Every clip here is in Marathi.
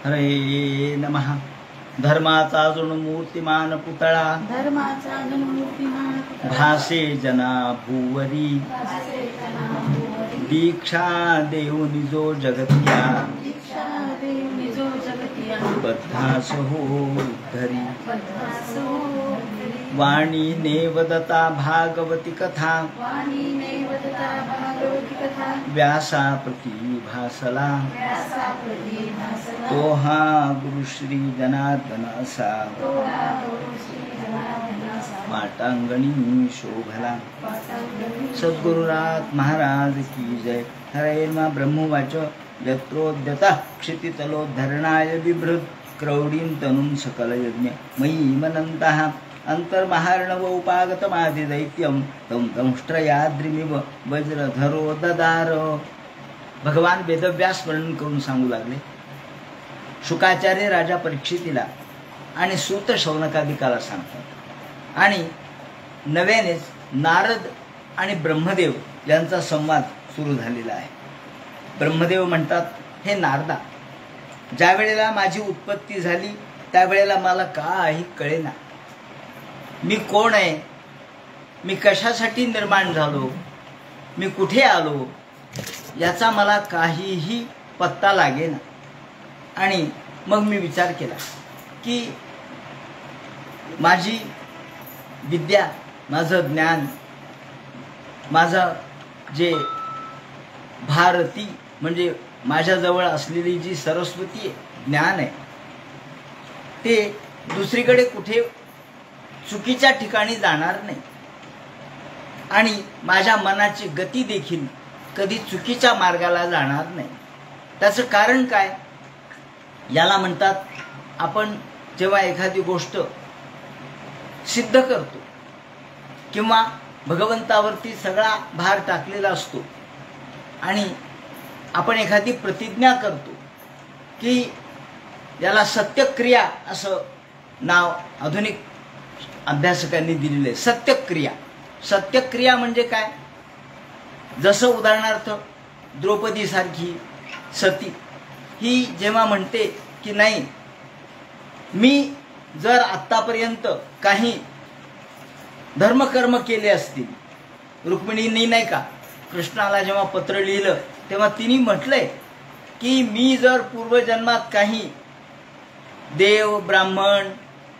हरे नमः. धर्माचा अजून मूर्तिमान पुतळा भासे जना भुवरी. दीक्षा देऊनी जो जगतिया बद्धास हो धरी. वाणी नेवदता भागवती कथा व्यासा प्रति भासला. तो हा गुरुश्री जनार्दन असा पाटांगणी शोभला. सद्गुरुनाथ महाराज की जय. हरे मा ब्रह्मवाच यत्रोद्यता क्षितितलोद्धरणाय बिभृत क्रौडीं तनुं सकल यज्ञ मयि मनन्तः. अंतर्महार्णव उपागतमादिदैत्यं तं दंष्ट्रयाद्रिमिव वज्रधरो ददार. भगवान वेदव्यास वर्णन करून सांगू लागले. शुकाचार्य राजा परीक्षितीला आणि सूत शौनकादिकाला सांगतात आणि नव्यानेच नारद आणि ब्रह्मदेव यांचा संवाद सुरू झालेला आहे. ब्रह्मदेव म्हणतात, हे नारदा, ज्या वेळेला माझी उत्पत्ती झाली त्यावेळेला मला काही कळेना. मी कोण आहे, मी कशासाठी निर्माण झालो, मी कुठे आलो, याचा मला काहीही पत्ता लागेना. आणि मग मी विचार केला की माझी विद्या, माझं ज्ञान, माझं जे भारती म्हणजे माझ्याजवळ असलेली जी सरस्वती आहे, ज्ञान आहे, ते दुसरीकडे कुठे चुकीच्या ठिकाणी जाणार नाही. आणि माझ्या मनाची गती देखील कधी चुकीच्या मार्गाला जाणार नाही. त्याचं कारण काय? याला म्हणतात, आपण जेव्हा एखादी गोष्ट सिद्ध करतो किंवा भगवंतावरती सगळा भार टाकलेला असतो आणि आपण एखादी प्रतिज्ञा करतो की याला सत्यक्रिया असं नाव आधुनिक अभ्यासकांनी दिलेलं आहे. सत्यक्रिया. सत्यक्रिया म्हणजे काय? जसं उदाहरणार्थ द्रौपदी सारखी सती ही जेव्हा म्हणते की नाही, मी जर आत्तापर्यंत काही धर्मकर्म केले असतील, रुक्मिणींनी नाही का कृष्णाला जेव्हा पत्र लिहिलं तेव्हा तिने म्हटलंय की मी जर पूर्वजन्मात काही देव ब्राह्मण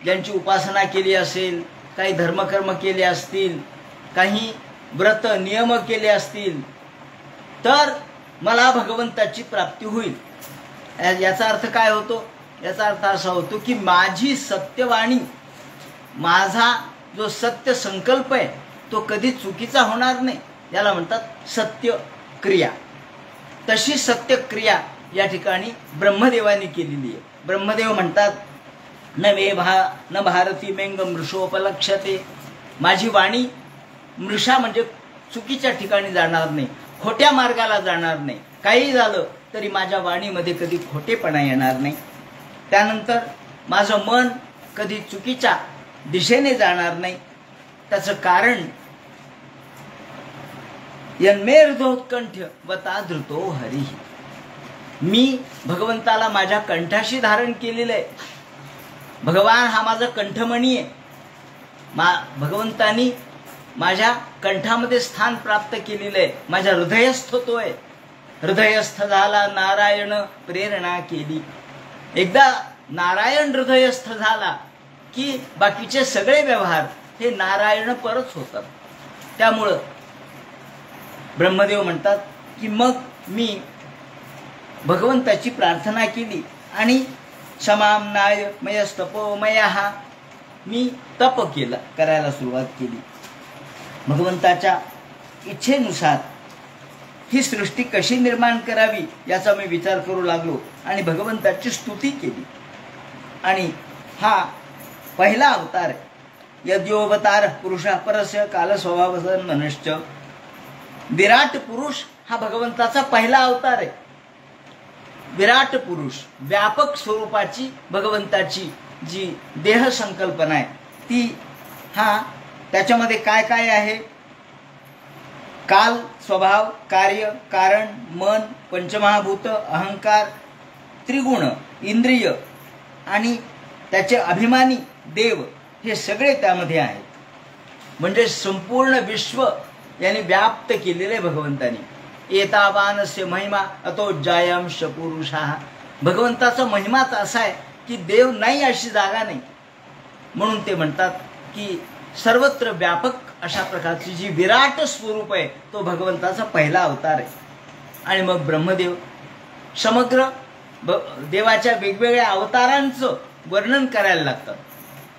ज्यांची उपासना केली असेल, काही धर्मकर्म केले असतील, काही व्रत नियम केले असतील, तर मला भगवंताची प्राप्ती होईल. याचा अर्थ काय होतो? याचा अर्थ असा होतो की माझी सत्यवाणी, माझा जो सत्य संकल्प आहे तो कधी चुकीचा होणार नाही. याला म्हणतात सत्यक्रिया. तशी सत्यक्रिया या ठिकाणी ब्रह्मदेवाने केलेली आहे. ब्रह्मदेव म्हणतात, न भारती मेंग मृषोपलक्ष्यते. माझी वाणी मृषा म्हणजे चुकीच्या ठिकाणी जाणार नाही, खोट्या मार्गाला जाणार नाही. काही झालं तरी माझ्या वाणीमध्ये कधी खोटेपणा येणार नाही. त्यानंतर माझं मन कधी चुकीच्या दिशेने जाणार नाही. त्याचं कारण यन्मेर्धोत्कंठ वता धृतो हरी. मी भगवंताला माझ्या कंठाशी धारण केलेलं आहे. भगवान हा माझा कंठमणी आहे. भगवंतानी माझ्या कंठामध्ये स्थान प्राप्त केलेलं आहे. माझ्या हृदयस्थ तो आहे. हृदयस्थ झाला नारायण प्रेरणा केली. एकदा नारायण हृदयस्थ झाला की बाकीचे सगळे व्यवहार हे नारायण परच होतात. त्यामुळं ब्रह्मदेव म्हणतात की मग मी भगवंताची प्रार्थना केली आणि क्षमामनाय मयस्तपोमयः, मी तप करायला सुरुवात केली. भगवंताच्या इच्छेनुसार ही सृष्टी कशी निर्माण करावी याचा मी विचार करू लागलो आणि भगवंताची स्तुती केली. आणि हा पहिला अवतार आहे. यद्योवतार पुरुषा परस्य कालस्वभावसन मनुष्य. विराट पुरुष हा भगवंताचा पहिला अवतार आहे. विराट पुरुष, व्यापक स्वरूपाची भगवंताची जी देह संकल्पना आहे ती, त्याच्यामध्ये काय काय आहे? काल, स्वभाव, कार्य, कारण, मन, पंचमहाभूत, अहंकार, त्रिगुण, इंद्रिय आणि त्याचे अभिमानी देव हे सगळे त्यामध्ये आहेत. म्हणजे संपूर्ण विश्व यांनी व्याप्त केलेले भगवंतानी. एतावानस्य महिमा अतो जायांश पुरुषाः. भगवंताचा महिमाच असा आहे की देव नाही अशी जागा नाही. म्हणून ते म्हणतात की सर्वत्र व्यापक अशा प्रकारची जी विराट स्वरूप आहे तो भगवंताचा पहिला अवतार आहे. आणि मग ब्रह्मदेव समग्र देवाच्या वेगवेगळ्या अवतारांचं वर्णन करायला लागतात.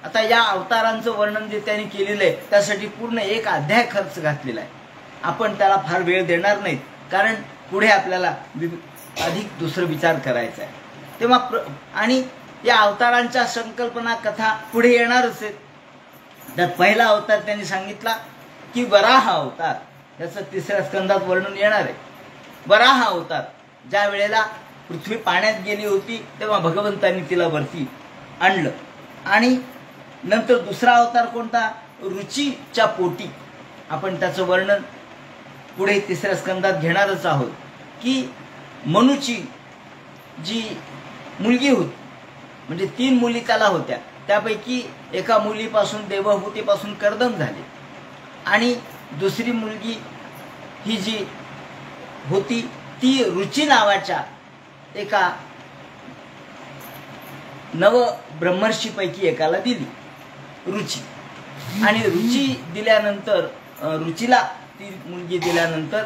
आता या अवतारांचं वर्णन जे त्यांनी केलेलं आहे त्यासाठी पूर्ण एक अध्याय खर्च घातलेला आहे. आपण त्याला फार वेळ देणार नाहीत, कारण पुढे आपल्याला अधिक दुसरं विचार करायचा आहे. तेव्हा आणि या अवतारांच्या संकल्पना कथा पुढे येणारच आहेत. त्यात पहिला अवतार त्यांनी सांगितला की वराह अवतार. याचं तिसऱ्या स्कंदात वर्णन येणार आहे. वराह अवतार ज्या वेळेला पृथ्वी पाण्यात गेली होती तेव्हा भगवंतांनी तिला वरती आणलं. आणि नंतर दुसरा अवतार कोणता? रुचीच्या पोटी. आपण त्याचं वर्णन पुढे तिसऱ्या स्कंदात घेणारच आहोत की मनुची जी मुलगी होती, म्हणजे 3 मुली त्याला होत्या, त्यापैकी एका मुलीपासून देवहूतीपासून कर्दम झाले आणि दुसरी मुलगी ही जी होती ती रुची नावाच्या एका नव ब्रह्मर्षीपैकी एकाला दिली रुची. आणि रुची दिल्यानंतर रुचीला ती मुलगी दिल्यानंतर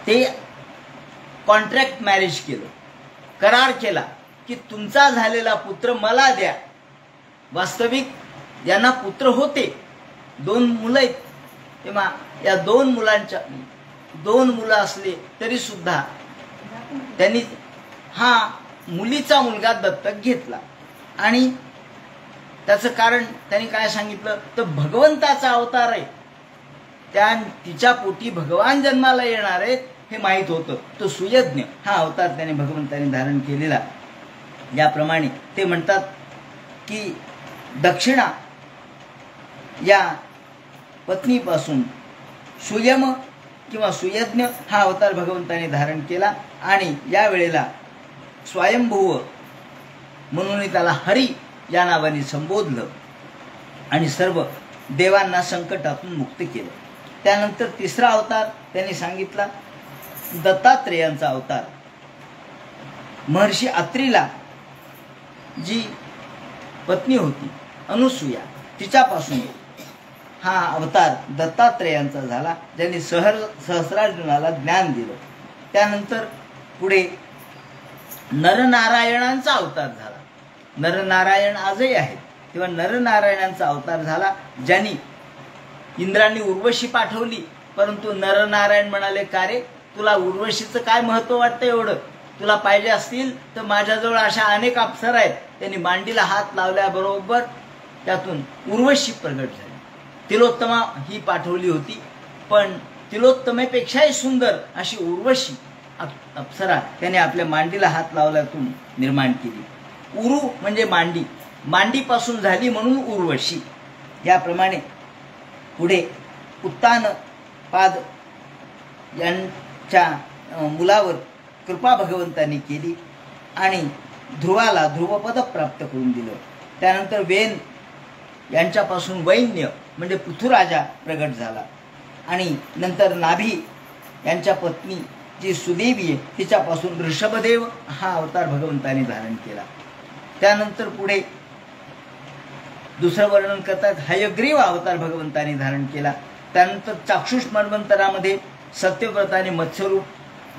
ते कॉन्ट्रॅक्ट मॅरेज केलं, करार केला की तुमचा झालेला पुत्र मला द्या. वास्तविक यांना पुत्र होते, 2 मुलं आहेत. तेव्हा या 2 मुलं असले तरी सुद्धा त्यांनी हा मुलीचा मुलगा दत्तक घेतला. आणि त्याचं कारण त्यांनी काय सांगितलं तर भगवंताचा अवतार आहे, तिच्या पोटी भगवान जन्माला येणार आहेत हे माहीत होतं. तो सुयज्ञ हा अवतार त्याने भगवंताने धारण केलेला. याप्रमाणे ते म्हणतात की दक्षिणा या पत्नीपासून सुयम किंवा सुयज्ञ हा अवतार भगवंताने धारण केला. आणि या वेळेला स्वयंभुव म्हणून त्याला हरी या नावाने संबोधलं आणि सर्व देवांना संकटातून मुक्त केलं. त्यानंतर तिसरा अवतार त्यांनी सांगितला दत्तात्रेयांचा अवतार. महर्षी अत्रीला जी पत्नी होती अनुसूया तिच्यापासून हा अवतार दत्तात्रेयांचा झाला, ज्यांनी सहस्रार्जुनाला ज्ञान दिलं. त्यानंतर पुढे नरनारायणांचा अवतार झाला. नरनारायण आजही आहेत, तेव्हा नरनारायणांचा अवतार झाला, ज्यांनी इंद्रांनी उर्वशी पाठवली. परंतु नरनारायण म्हणाले का रे, तुला उर्वशीचं काय महत्व वाटतं एवढं? तुला पाहिजे असतील तर माझ्याजवळ अशा अनेक अप्सरा आहेत. त्यांनी मांडीला हात लावल्याबरोबर त्यातून उर्वशी प्रगट झाली. तिलोत्तमा ही पाठवली होती, पण तिलोत्तमेपेक्षाही सुंदर अशी उर्वशी अप्सरा त्याने आपल्या मांडीला हात लावल्यातून निर्माण केली. उरु म्हणजे मांडी, मांडीपासून झाली म्हणून उर्वशी. याप्रमाणे पुढे उत्तानपाद यांच्या मुलावर कृपा भगवंतांनी केली आणि ध्रुवाला ध्रुवपद प्राप्त करून दिलं. त्यानंतर वेन यांच्यापासून वैन्य म्हणजे पृथुराजा प्रगट झाला. आणि नंतर नाभी यांच्या पत्नी जी सुदेवी आहे तिच्यापासून ऋषभदेव हा अवतार भगवंताने धारण केला. त्यानंतर पुढे दुसरं वर्णन करतात हयग्रीव अवतार भगवंताने धारण केला. त्यानंतर चाक्षुष मन्वंतरामध्ये सत्यव्रताने मत्स्यरूप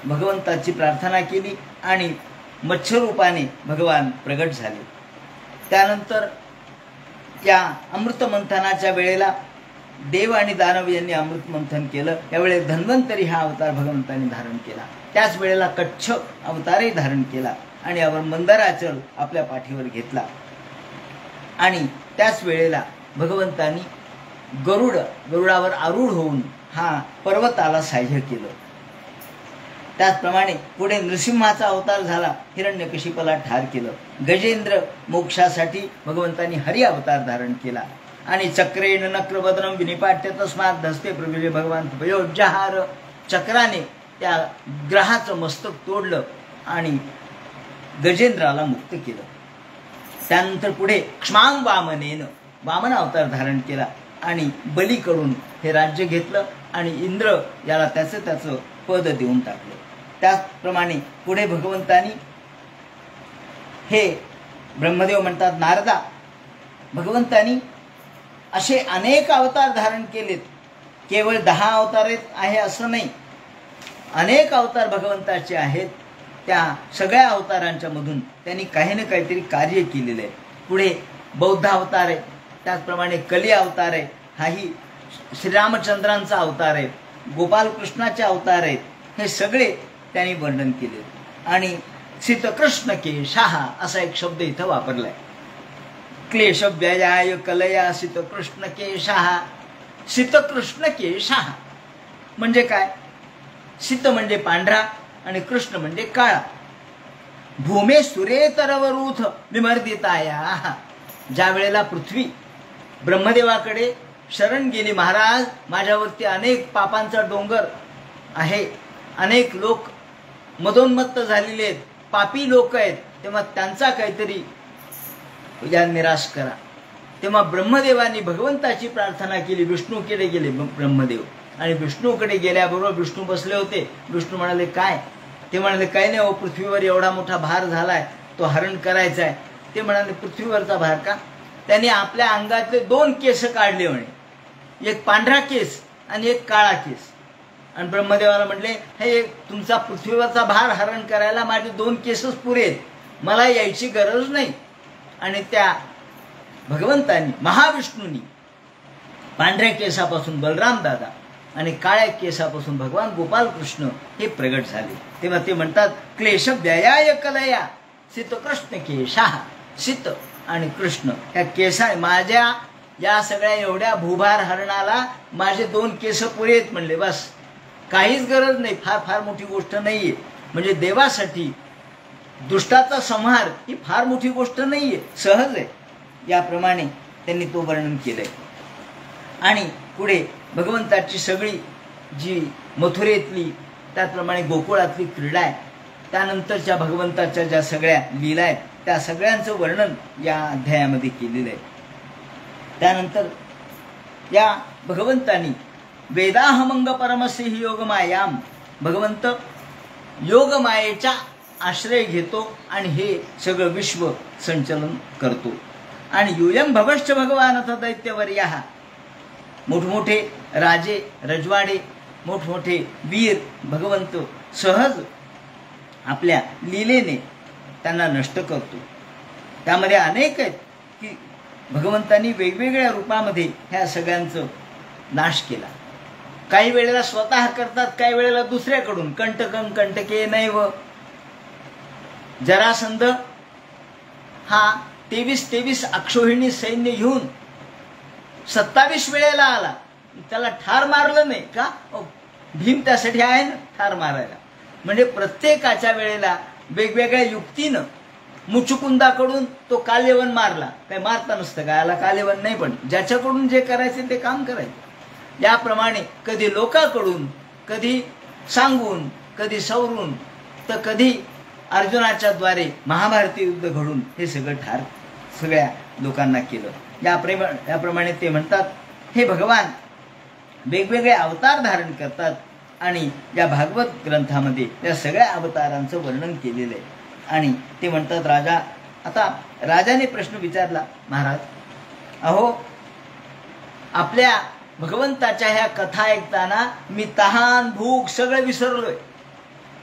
भगवंताची प्रार्थना केली आणि मत्स्यरूपाने भगवान प्रगट झाले. त्यानंतर या अमृतमंथनाच्या वेळेला देव आणि दानव यांनी अमृत मंथन केलं. त्यावेळेस धन्वंतरी हा अवतार भगवंताने धारण केला. त्याच वेळेला कच्छ अवतारही धारण केला आणि यावर मंदराचल आपल्या पाठीवर घेतला. आणि त्याच वेळेला भगवंतांनी गरुडावर आरूढ होऊन हा पर्वताला साह्य केलं. त्याचप्रमाणे पुढे नृसिंहाचा अवतार झाला, हिरण्यकशिपाला ठार केलं. गजेंद्र मोक्षासाठी भगवंतांनी हरी अवतार धारण केला. आणि चक्रेण नक्रवदनम विनिपाट्य तस्मात धस्ते प्रविले भगवान पयोज्जहार. चक्राने त्या ग्रहाचं मस्तक तोडलं आणि गजेंद्राला मुक्त केलं. त्यानंतर पुढे क्ष्मांग वामनेनं वामन अवतार धारण केला आणि बलीकडून हे राज्य घेतलं आणि इंद्र याला त्याचं पद देऊन टाकलं. त्याचप्रमाणे पुढे भगवंतानी हे ब्रह्मदेव म्हणतात नारदा, भगवंतानी असे अनेक अवतार धारण केलेत. केवळ 10 अवतार आहे असं नाही, अनेक अवतार भगवंताचे आहेत. त्या सगळ्या अवतारांच्या मधून त्यांनी काही ना काहीतरी कार्य केलेलं आहे. पुढे बौद्ध अवतार आहे, त्याचप्रमाणे कली अवतार आहे, हाही श्रीरामचंद्रांचा अवतार आहे, गोपालकृष्णाचे अवतार आहेत. हे सगळे त्यांनी वर्णन केले. आणि शीतकृष्ण केशाः असा एक शब्द इथं वापरलाय. क्लेश व्ययाय कलया शीतकृष्ण केशाः. शीतकृष्ण केशाः म्हणजे काय? शीत म्हणजे पांढरा आणि कृष्ण म्हणजे काळा. भूमे सुरेतरवरूथ विमर्दिताया. ज्या वेळेला पृथ्वी ब्रह्मदेवाकडे शरण गेली, महाराज माझ्यावरती अनेक पापांचा डोंगर आहे, अनेक लोक मदोन्मत्त झालेले आहेत, पापी लोक आहेत, तेव्हा त्यांचा काहीतरी या निराश करा. तेव्हा ब्रह्मदेवानी भगवंताची प्रार्थना केली. विष्णूकडे गेले ब्रह्मदेव आणि विष्णूकडे गेल्याबरोबर विष्णू बसले होते. विष्णू म्हणाले काय? ते म्हणाले काही नाही, पृथ्वीवर एवढा मोठा भार झालाय, तो हरण करायचा आहे. ते म्हणाले पृथ्वीवरचा भार का? त्यांनी आपल्या अंगातले 2 केस काढले म्हणे, एक पांढरा केस आणि एक काळा केस. आणि ब्रह्मदेवाला म्हटले हे तुमचा पृथ्वीवरचा भार हरण करायला माझे 2 केसच पुरेत, मला यायची गरज नाही. आणि त्या भगवंतांनी महाविष्णूंनी पांढऱ्या केसापासून बलराम दादा आणि काळ्या केसापासून भगवान गोपालकृष्ण हे प्रगट झाले. तेव्हा ते म्हणतात क्लेश व्ययाय कलया शीतकृष्ण केशाः. शीत आणि कृष्ण ह्या केसा, माझ्या या सगळ्या एवढ्या भूभार हरणाला माझे 2 केस पुरेत म्हणले, बस काहीच गरज नाही, फार फार मोठी गोष्ट नाहीये. म्हणजे देवासाठी दुष्टाचा संहार ही फार मोठी गोष्ट नाहीये, सहज आहे. याप्रमाणे त्यांनी तो वर्णन केलंय. आणि पुढे भगवंताची सगळी जी मथुरेतली त्याचप्रमाणे गोकुळातली क्रीडा आहे, त्यानंतरच्या भगवंताच्या ज्या सगळ्या लीला आहेत त्या सगळ्यांचं वर्णन या अध्यायामध्ये केलेलं आहे. त्यानंतर या भगवंतानी वेदाहमंग परमसिंह योगमायाम, भगवंत योगमायेचा आश्रय घेतो आणि हे सगळं विश्व संचलन करतो. आणि यूयम भवश्च भगवान अथ दैत्यवर्याः. मोठमोठे राजे रजवाडे, मोठमोठे वीर भगवंत सहज आपल्या लीलेने त्यांना नष्ट करतो. त्यामध्ये अनेक आहेत की भगवंतांनी वेगवेगळ्या रूपामध्ये ह्या सगळ्यांचं नाश केला. काही वेळेला स्वतः करतात, काही वेळेला दुसऱ्याकडून. कंटकं कंटके नैव. जरासंध हा 23 अक्षोहिणी सैन्य घेऊन 27 वेळेला आला, त्याला ठार मारलं नाही का? भीम त्यासाठी आहे ना ठार मारायला. म्हणजे प्रत्येकाच्या वेळेला वेगवेगळ्या युक्तीनं मुचुकुंदाकडून तो कालेवन मारला, काही मारता नसतं का, याला कालेवन नाही, पण ज्याच्याकडून जे करायचे ते काम करायचे. याप्रमाणे कधी लोकांकडून, कधी सांगून, कधी सवरून, तर कधी अर्जुनाच्या द्वारे महाभारती युद्ध घडून हे सगळं ठार सगळ्या लोकांना केलं. याप्रमाणे ते म्हणतात हे भगवान वेगवेगळे अवतार धारण करतात आणि या भागवत ग्रंथामध्ये या सगळ्या अवतारांचं वर्णन केलेलं आहे. आणि ते म्हणतात राजा, आता राजाने प्रश्न विचारला, महाराज अहो आपल्या भगवंताच्या ह्या कथा ऐकताना मी तहान भूक सगळं विसरलोय.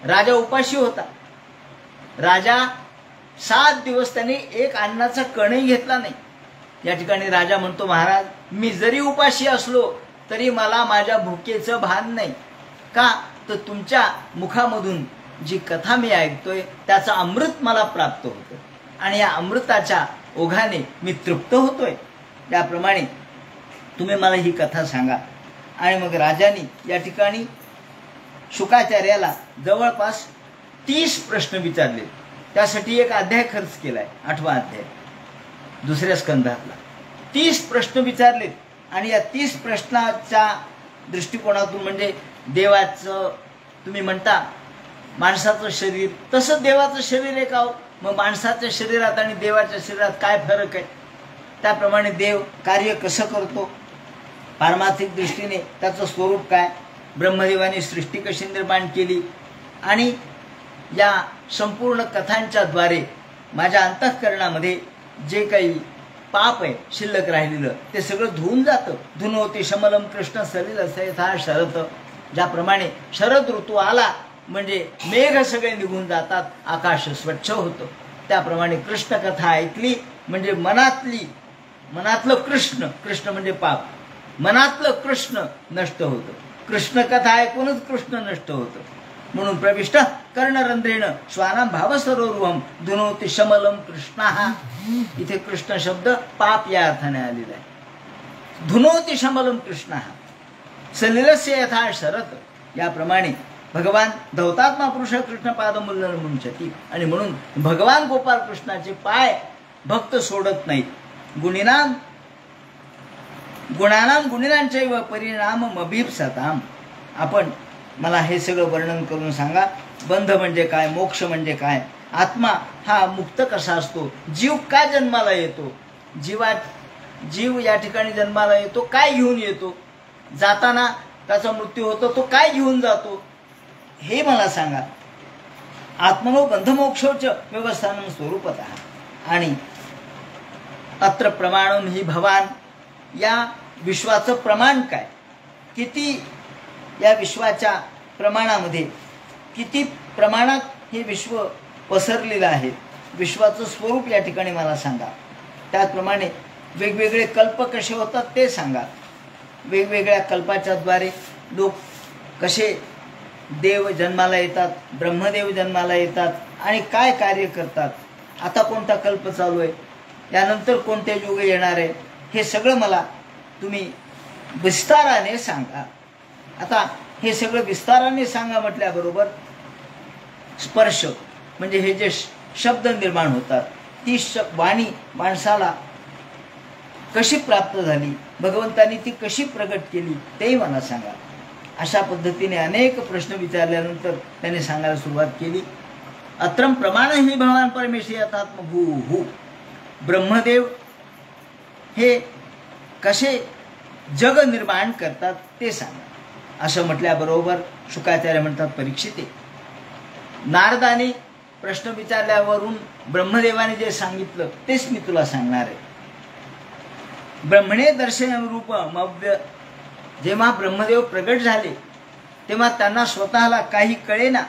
राजा उपाशी होता. राजा 7 दिवस त्याने एक अन्नाचा कणही घेतला नाही. या ठिकाणी राजा म्हणतो, महाराज मी जरी उपाशी असलो तरी मला माझ्या भुकेचं भान नाही. का? तर तुमच्या मुखामधून जी कथा मी ऐकतोय त्याचं अमृत मला प्राप्त होतं आणि या अमृताच्या ओघाने मी तृप्त होतोय. त्याप्रमाणे तुम्ही मला ही कथा सांगा. आणि मग राजाने या ठिकाणी शुकाचार्याला जवळपास 30 प्रश्न विचारले. त्यासाठी एक अध्याय खर्च केलाय, 8वा अध्याय दुसऱ्या स्कंधातला. 30 प्रश्न विचारलेत आणि या 30 प्रश्नाच्या दृष्टिकोनातून म्हणजे देवाचं, तुम्ही म्हणता माणसाचं शरीर, तसं देवाचं शरीर आहे का? मग माणसाच्या शरीरात आणि देवाच्या शरीरात काय फरक आहे? त्याप्रमाणे देव कार्य कसं करतो, पारमार्थिक दृष्टीने त्याचं स्वरूप काय, ब्रह्मदेवाने सृष्टी कशी निर्माण केली, आणि या संपूर्ण कथांच्या द्वारे माझ्या अंतःकरणामध्ये जे काही पाप आहे शिल्लक राहिलेलं ते सगळं धुवून जातं. धुनोती शमलम कृष्ण सलिल यथा शरद. ज्याप्रमाणे शरद ऋतू आला म्हणजे मेघ सगळे निघून जातात, आकाश स्वच्छ होतं, त्याप्रमाणे कृष्ण कथा ऐकली म्हणजे मनातलं कृष्ण, कृष्ण म्हणजे पाप, मनातलं कृष्ण नष्ट होतं. कृष्ण कथा ऐकूनच कृष्ण नष्ट होतं. म्हणून प्रविष्ट कर्णरंध्रेण श्वानां भावसरोरुहम धुनोति शमलम कृष्णः. इथे कृष्ण शब्द पाप या अर्थाने आलेला आहे. धुनोति शमलम कृष्णः सलिलस्य यथा शरत. याप्रमाणे भगवान धौतात्मा पुरुष कृष्ण पादमुल्लन मुंचती. आणि म्हणून भगवान गोपाल कृष्णाचे पाय भक्त सोडत नाहीत. गुणानां गुणिनांचैव परिणाममभीप्सताम्. आपण मला हे सगळं वर्णन करून सांगा. बंध म्हणजे काय, मोक्ष म्हणजे काय, आत्मा हा मुक्त कसा असतो, जीव का जन्माला येतो, जीव या ठिकाणी जन्माला येतो काय घेऊन येतो, जाताना त्याचा मृत्यू होतो तो काय घेऊन जातो, हे मला सांगा. आत्मनो बंधमोक्षोच व्यवस्थानं स्वरूपतः. आणि अत्र प्रमाणम ही भवान. या विश्वाचं प्रमाण काय, किती या विश्वाच्या प्रमाणामध्ये किती प्रमाणात हे विश्व पसरलेलं आहे, विश्वाचं स्वरूप या ठिकाणी मला सांगा. त्याचप्रमाणे वेगवेगळे कल्प कसे होतात ते सांगा. वेगवेगळ्या कल्पाच्या द्वारे लोक कसे देव जन्माला येतात, ब्रह्मदेव जन्माला येतात आणि काय कार्य करतात. आता कोणता कल्प चालू आहे, यानंतर कोणते युग येणार आहे, हे सगळं मला तुम्ही विस्ताराने सांगा. आता हे सगळं विस्ताराने सांगा म्हटल्याबरोबर स्पर्श म्हणजे हे जे शब्द निर्माण होतात, ती वाणी माणसाला कशी प्राप्त झाली, भगवंतांनी ती कशी प्रगट केली तेही मला सांगा. अशा पद्धतीने अनेक प्रश्न विचारल्यानंतर त्याने सांगायला सुरुवात केली. अत्रम प्रमाण ही भगवान परमेश्वर यथात्मभूः. ब्रह्मदेव हे कसे जग निर्माण करतात ते सांगा. असं म्हटल्याबरोबर शुकाचार्य म्हणतात, परीक्षिते, नारदाने प्रश्न विचारल्यावरून ब्रह्मदेवाने जे सांगितलं तेच मी तुला सांगणार आहे. ब्रह्मणे दर्शन रूपमव्य. जेव्हा ब्रह्मदेव प्रगट झाले तेव्हा त्यांना स्वतःला काही कळेना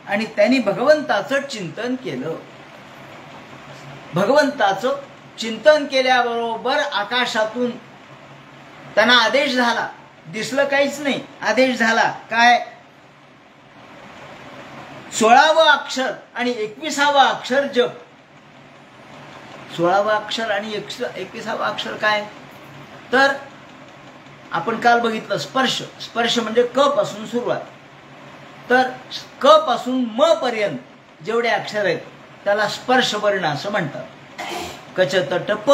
आणि त्यांनी भगवंताचं चिंतन केलं. भगवंताचं चिंतन केल्याबरोबर आकाशातून त्यांना आदेश झाला. दिसलं काहीच नाही, आदेश झाला. काय? 16वं अक्षर आणि 21वं अक्षर जप. 16वं अक्षर आणि 21वं अक्षर काय? तर आपण काल बघितलं स्पर्श. स्पर्श म्हणजे क पासून सुरुवात. तर क पासून म पर्यंत जेवढे अक्षर आहेत त्याला स्पर्श वर्ण असं म्हणतात. कच त ट प,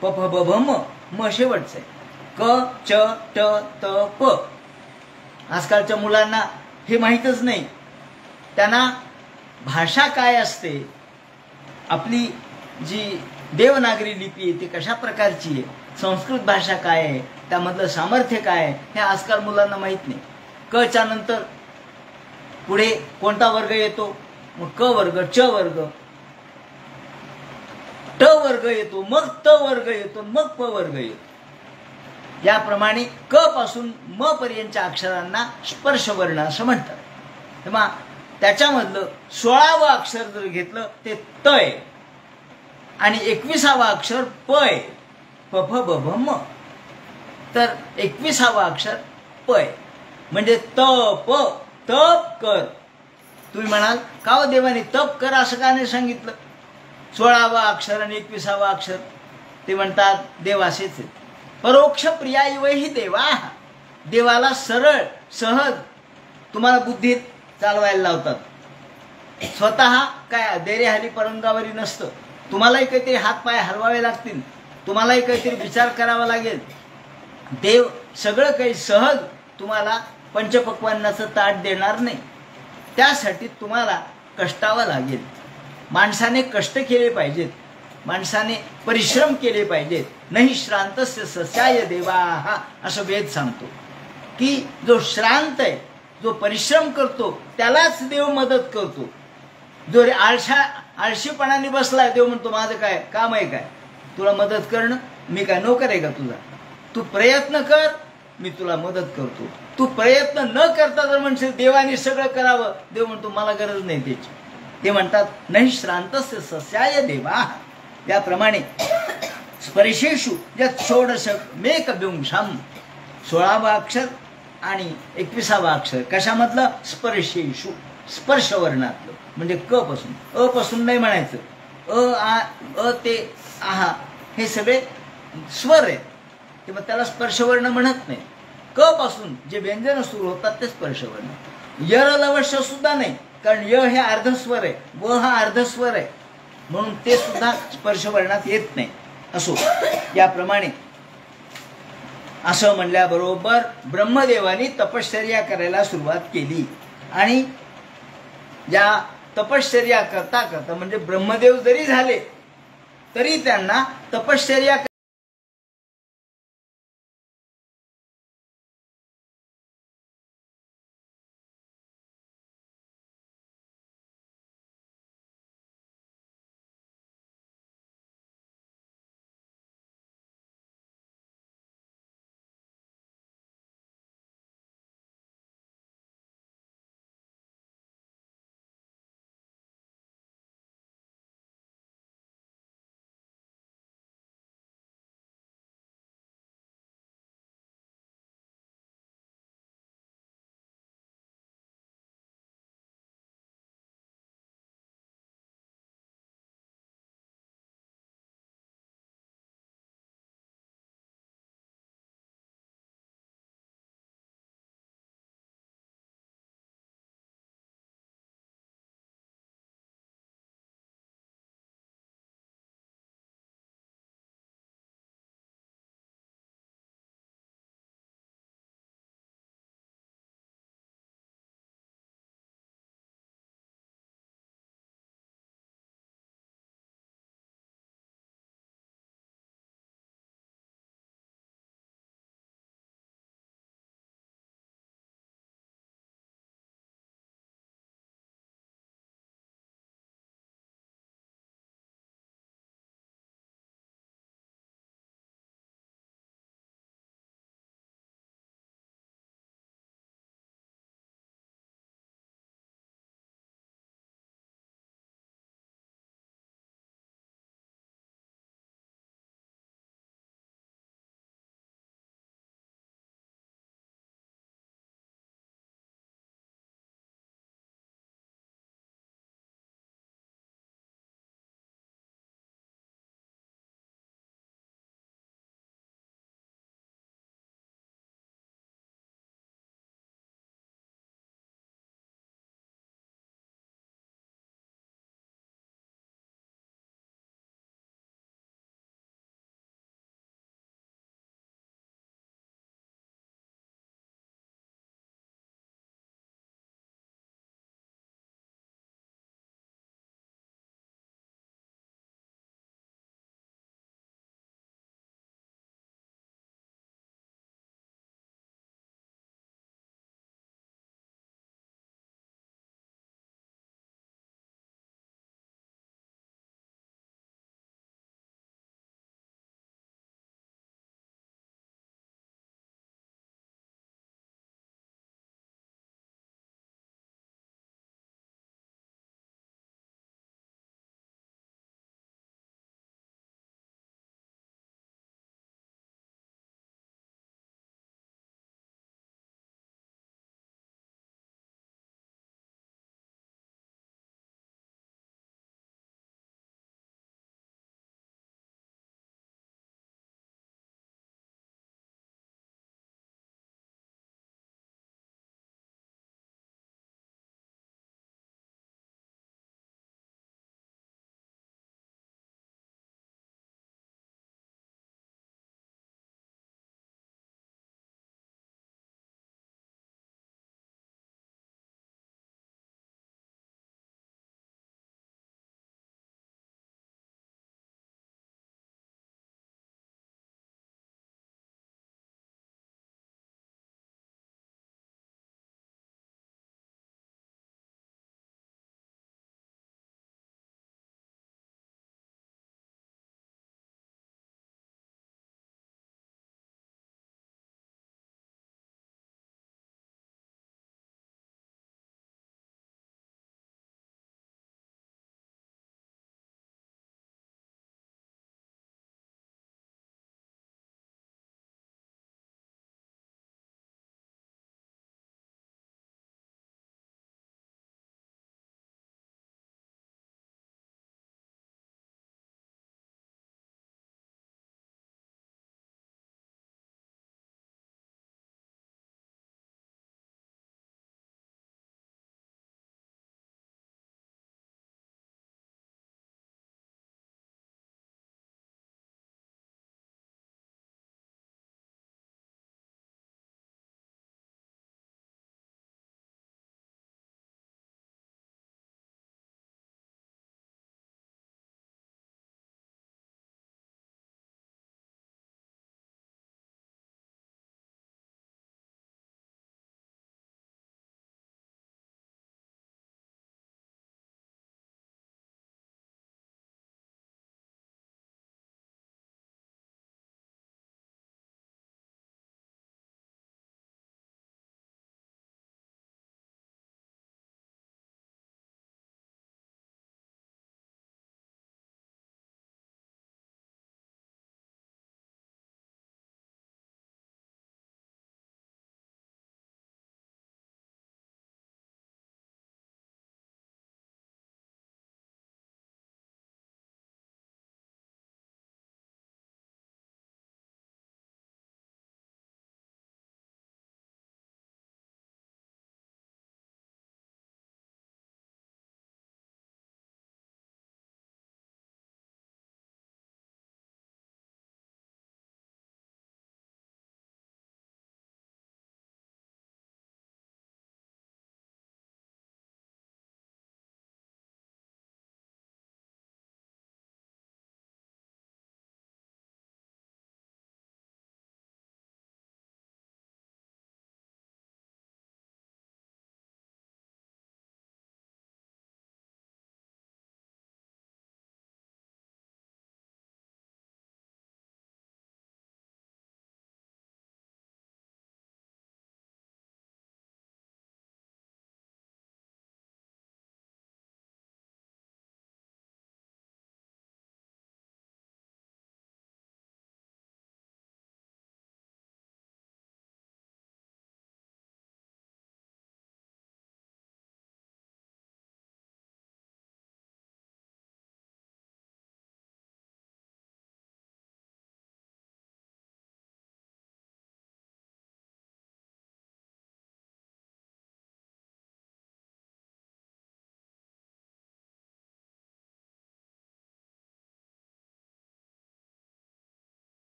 प फ ब भ म, म शेवटचं आहे. क च ट त प. आजकालच्या मुलांना हे माहीतच नाही. त्यांना भाषा काय असते, आपली जी देवनागरी लिपी आहे ती कशा प्रकारची आहे, संस्कृत भाषा काय आहे, त्यामधलं सामर्थ्य काय आहे, हे आजकाल मुलांना माहीत नाही. क च्या नंतर पुढे कोणता वर्ग येतो, मग क वर्ग, च वर्ग, ट वर्ग येतो, मग त वर्ग येतो, मग प वर्ग येतो. याप्रमाणे क पासून म पर्यंतच्या अक्षरांना स्पर्शवर्ण असं म्हणतात. तेव्हा त्याच्यामधलं 16वं अक्षर जर घेतलं ते त आहे आणि 21वं अक्षर प आहे. प फ ब भ म. तर 21वं अक्षर प आहे. म्हणजे तप, तप कर. तुम्ही म्हणाल का हो देवाने तप कर असं का नाही सांगितलं? 16वं अक्षर आणि 21वं अक्षर. ते म्हणतात देव असेच आहेत. परोक्ष प्रियाईव ही देवा. देवाला सरळ सहज तुम्हाला बुद्धीत चालवायला लावतात. स्वतः काय देरेहाली परंगावरी नसतं. तुम्हालाही काहीतरी हातपाय हलवावे लागतील, तुम्हालाही काहीतरी विचार करावा लागेल. देव सगळं काही सहज तुम्हाला पंचपक्वान्नाचं ताट देणार नाही. त्यासाठी तुम्हाला कष्टावं लागेल. माणसाने कष्ट केले पाहिजेत, माणसाने परिश्रम केले पाहिजेत. नाही श्रांतस्य सस्याय देवाः असं वेद सांगतो की जो श्रांत आहे, जो परिश्रम करतो त्यालाच देव मदत करतो. जो आळशीपणाने बसलाय देव म्हणतो माझं काय काम आहे, काय तुला मदत करणं, मी काय नोकर आहे का तुझा, तू प्रयत्न कर मी तुला मदत करतो. तू प्रयत्न न करता जर म्हणशील देवाने सगळं करावं, देव म्हणतो मला गरज नाही त्याची. ते म्हणतात नाही श्रांतस्य सस्याय देवा. त्याप्रमाणे स्पर्शेषु यत् षोडश मेकविंशम 16वा अक्षर आणि 21वा अक्षर कशामधलं, स्पर्शेषु, स्पर्शवर्णातलं, म्हणजे क पासून, अ पासून नाही म्हणायचं. अ ते आहा हे सगळे स्वर आहेत, तेव्हा त्याला स्पर्शवर्ण म्हणत नाही. क पासून जे व्यंजन सुरू होतात ते स्पर्शवर्ण. यर लवश्य सुद्धा नाही, कारण य हे अर्धस्वर आहे, व हा अर्धस्वर आहे, म्हणून ते सुद्धा स्पर्शवर्णात येत नाही. असो, याप्रमाणे असं म्हणल्याबरोबर ब्रह्मदेवानी तपश्चर्या करायला सुरुवात केली. आणि या तपश्चर्या करता करता, म्हणजे ब्रह्मदेव जरी झाले तरी त्यांना तपश्चर्या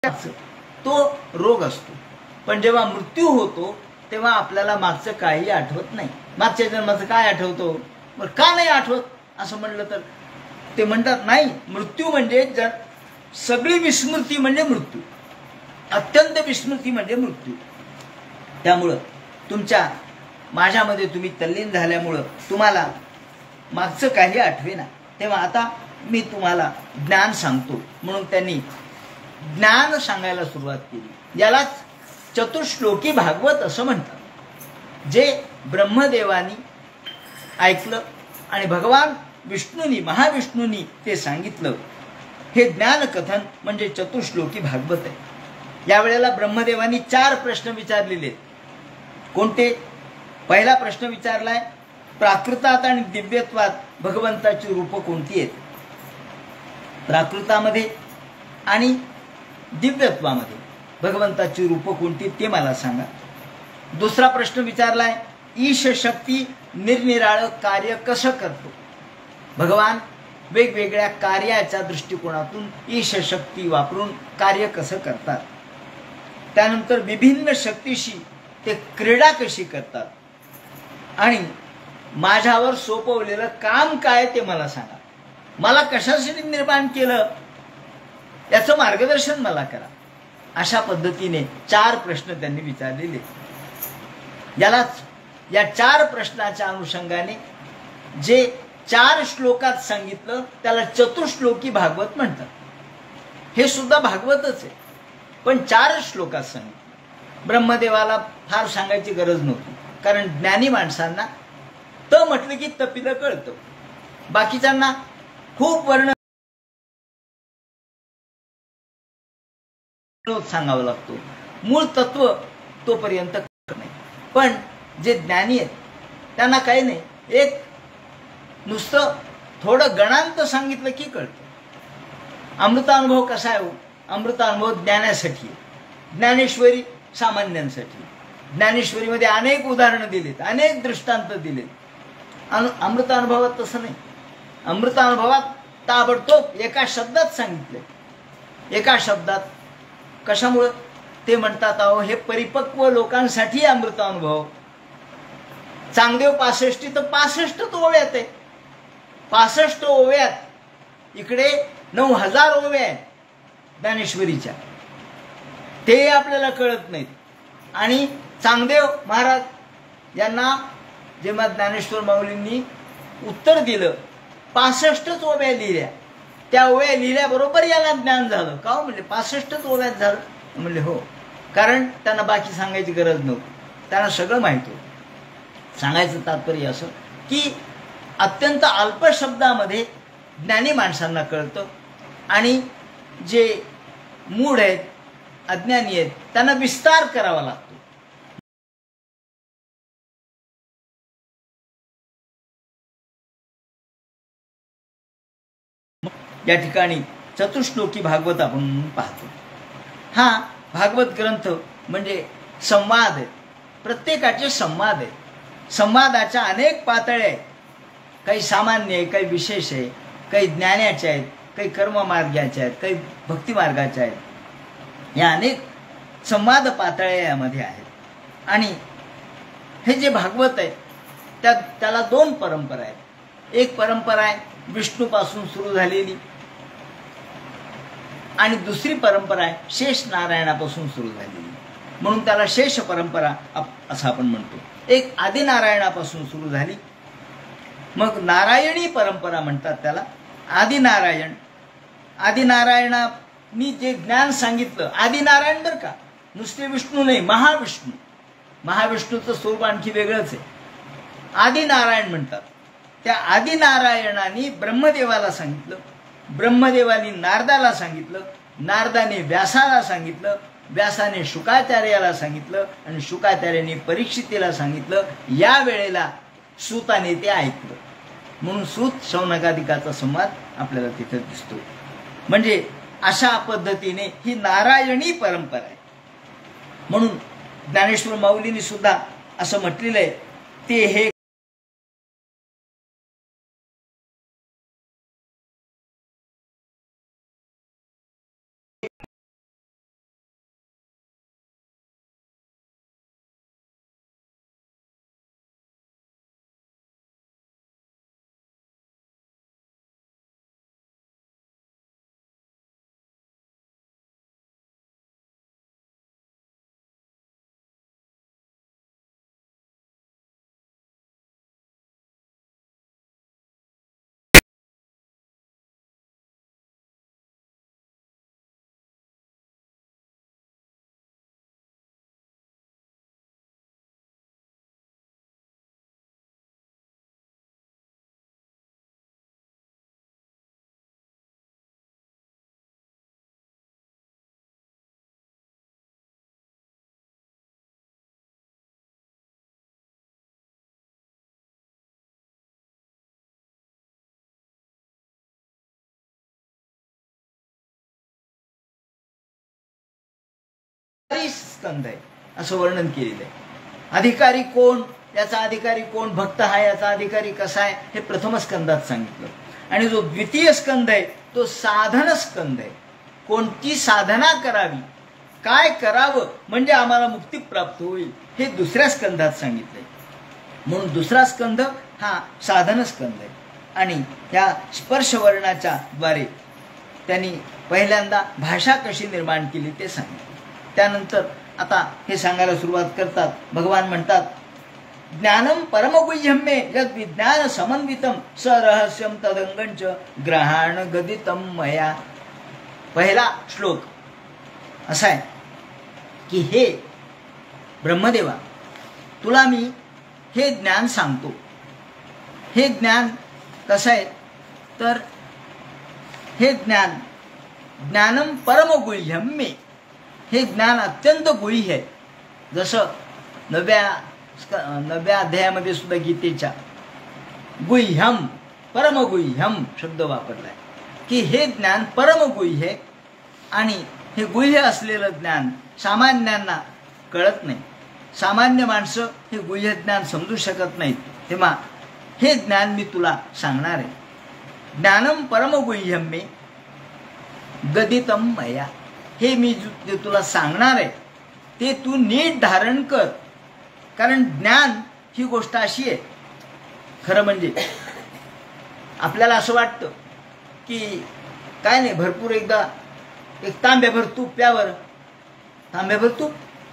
तो रोग असतो. पण जेव्हा मृत्यू होतो तेव्हा आपल्याला मागचं काही आठवत नाही. मागच्या जन्माचं काय आठवतो? मग का नाही आठवत असं म्हणलं तर ते म्हणतात नाही, मृत्यू म्हणजे सगळी विस्मृती म्हणजे मृत्यू, अत्यंत विस्मृती म्हणजे मृत्यू. त्यामुळं तुमच्या माझ्यामध्ये तुम्ही तल्लीन झाल्यामुळं तुम्हाला मागचं काही आठवेना. तेव्हा आता मी तुम्हाला ज्ञान सांगतो म्हणून त्यांनी ज्ञान सांगायला सुरुवात केली. यालाच चतुश्लोकी भागवत असं म्हणतात. जे ब्रह्मदेवानी ऐकलं आणि भगवान विष्णूंनी महाविष्णूंनी ते सांगितलं, हे ज्ञानकथन म्हणजे चतुश्लोकी भागवत आहे. यावेळेला ब्रह्मदेवानी 4 प्रश्न विचारलेले. कोणते? पहिला प्रश्न विचारलाय, प्राकृतात आणि दिव्यत्वात भगवंताची रूपं कोणती आहेत? प्राकृतामध्ये आणि दिव्यत्वामध्ये भगवंताची रूपं कोणती ते मला सांगा. दुसरा प्रश्न विचारलाय, ईश शक्ती निरनिराळं कार्य कसं करतो? भगवान वेगवेगळ्या कार्याच्या दृष्टिकोनातून ईश शक्ती वापरून कार्य कसं करतात. त्यानंतर विभिन्न शक्तीशी ते क्रीडा कशी करतात आणि माझ्यावर सोपवलेलं काम काय ते मला सांगा. मला कशासाठी निर्माण केलं याचं मार्गदर्शन मला करा. अशा पद्धतीने 4 प्रश्न त्यांनी विचारलेले. यालाच या 4 प्रश्नाच्या अनुषंगाने जे 4 श्लोकात सांगितलं त्याला चतुश्लोकी भागवत म्हणतात. हे सुद्धा भागवतच आहे पण 4 श्लोकात सांगितलं. ब्रह्मदेवाला फार सांगायची गरज नव्हती, कारण ज्ञानी माणसांना त म्हटलं की तपिलं कळतं. बाकीच्यांना खूप वर्ण सांगावं लागतो, मूळ तत्व तोपर्यंत कळत नाही. पण जे ज्ञानी आहेत त्यांना काही नाही, एक नुसतं थोडं गणांत सांगितलं की कळतं. अमृतानुभव कसा आहे? अमृतानुभव ज्ञानासाठी, ज्ञानेश्वरी सामान्यांसाठी. ज्ञानेश्वरीमध्ये अनेक उदाहरणं दिलीत, अनेक दृष्टांत दिलेत. अमृतानुभवात तसं नाही. अमृतानुभवात ताबडतोब एका शब्दात सांगितले. एका शब्दात. कशामुळं? ते म्हणतात अहो हे परिपक्व लोकांसाठी अमृतानुभव. चांगदेव 65 तर 65 ओव्यात आहे. 65 ओव्यात इकडे 9000 ओव्या आहेत ज्ञानेश्वरीच्या. ते आपल्याला कळत नाहीत. आणि चांगदेव महाराज यांना जेव्हा ज्ञानेश्वर माऊलींनी उत्तर दिलं, 65 ओव्या लिहिल्या. त्या ओव्या लिहिल्याबरोबर याला ज्ञान झालं. का हो म्हणले 65 ओव्यात झालं? म्हणले हो, कारण त्यांना बाकी सांगायची गरज नव्हती, त्यांना सगळं माहित होतं. सांगायचं तात्पर्य असं की अत्यंत अल्प शब्दामध्ये ज्ञानी माणसांना कळतं आणि जे मूढ आहेत, अज्ञानी आहेत, त्यांना विस्तार करावा लागतो. या ठिकाणी चतुश्लोकी भागवत आपण पाहतो. हा भागवत ग्रंथ म्हणजे संवाद आहे. प्रत्येकाचे संवाद आहे. संवादाच्या अनेक पातळ्या आहेत. काही सामान्य आहे, काही विशेष आहे, काही ज्ञानाच्या आहेत, काही कर्ममार्गाच्या आहेत, काही भक्तिमार्गाच्या आहेत. या अनेक संवाद पातळ्या यामध्ये आहेत. आणि हे जे भागवत आहे त्याला 2 परंपरा आहेत. एक परंपरा आहे विष्णूपासून सुरू झालेली आणि दुसरी परंपरा आहे शेष नारायणापासून सुरू झालेली, म्हणून त्याला शेष परंपरा असं आपण म्हणतो. एक आदिनारायणापासून सुरू झाली, मग नारायणी परंपरा म्हणतात त्याला. आदिनारायण, आदिनारायणांनी जे ज्ञान सांगितलं, आदिनारायण बरं का, नुसते विष्णू नाही, महाविष्णू. महाविष्णूचं स्वरूप आणखी वेगळंच आहे. आदिनारायण म्हणतात. त्या आदिनारायणाने ब्रह्मदेवाला सांगितलं, ब्रह्मदेवानी नारदाला सांगितलं, नारदाने व्यासाला सांगितलं, व्यासाने शुकाचार्याला सांगितलं आणि शुकाचार्याने परीक्षितीला सांगितलं. या वेळेला सूताने ते ऐकलं, म्हणून सूत शौनकादिकाचा संवाद आपल्याला तिथे दिसतो. म्हणजे अशा पद्धतीने ही नारायणी परंपरा आहे. म्हणून ज्ञानेश्वर माऊलींनी सुद्धा असं म्हटलेलं आहे, ते हे स्कंद आहे असं वर्णन केलेलं आहे. अधिकारी कोण, याचा अधिकारी कोण, भक्त हा याचा अधिकारी कसा आहे हे प्रथम स्कंदात सांगितलं. आणि जो द्वितीय स्कंद आहे तो साधन स्कंद आहे. कोणती साधना करावी, काय करावं म्हणजे आम्हाला मुक्ती प्राप्त होईल हे दुसऱ्या स्कंदात सांगितलंय. म्हणून दुसरा स्कंद हा साधन स्कंद आहे. आणि या स्पर्शवर्णाच्या द्वारे त्यांनी पहिल्यांदा भाषा कशी निर्माण केली ते सांगितलं. त्यानंतर आता हे सांगायला सुरुवात करतात. भगवान म्हणतात, ज्ञानम परमगुह्यम मे यद विज्ञान समन्वितम स रहस्यम तदंगंच ग्रहाण गदितम मया. पहिला श्लोक असा आहे की हे ब्रह्मदेवा, तुला मी हे ज्ञान सांगतो. हे ज्ञान कसं आहे तर हे ज्ञानम परमगुह्यम मे, हे ज्ञान अत्यंत गुह्य आहे. जसं नव्या अध्यायामध्ये सुद्धा गीतेच्या गुह्यम परमगुह्यम शब्द वापरलाय की हे ज्ञान परमगुह्य आहे. आणि हे गुह्य असलेलं ज्ञान सामान्यांना कळत नाही. सामान्य माणसं हे गुह्य ज्ञान समजू शकत नाहीत. तेव्हा हे ज्ञान मी तुला सांगणार आहे. ज्ञानम परमगुह्यम मे गदितम मया, हे मी जे तुला सांगणार आहे ते तू नीट धारण कर. कारण ज्ञान ही गोष्ट अशी आहे, खरं म्हणजे आपल्याला असं वाटतं की काय नाही, भरपूर एकदा एक तांब्याभर तूप प्यावर, तांब्याभर तूप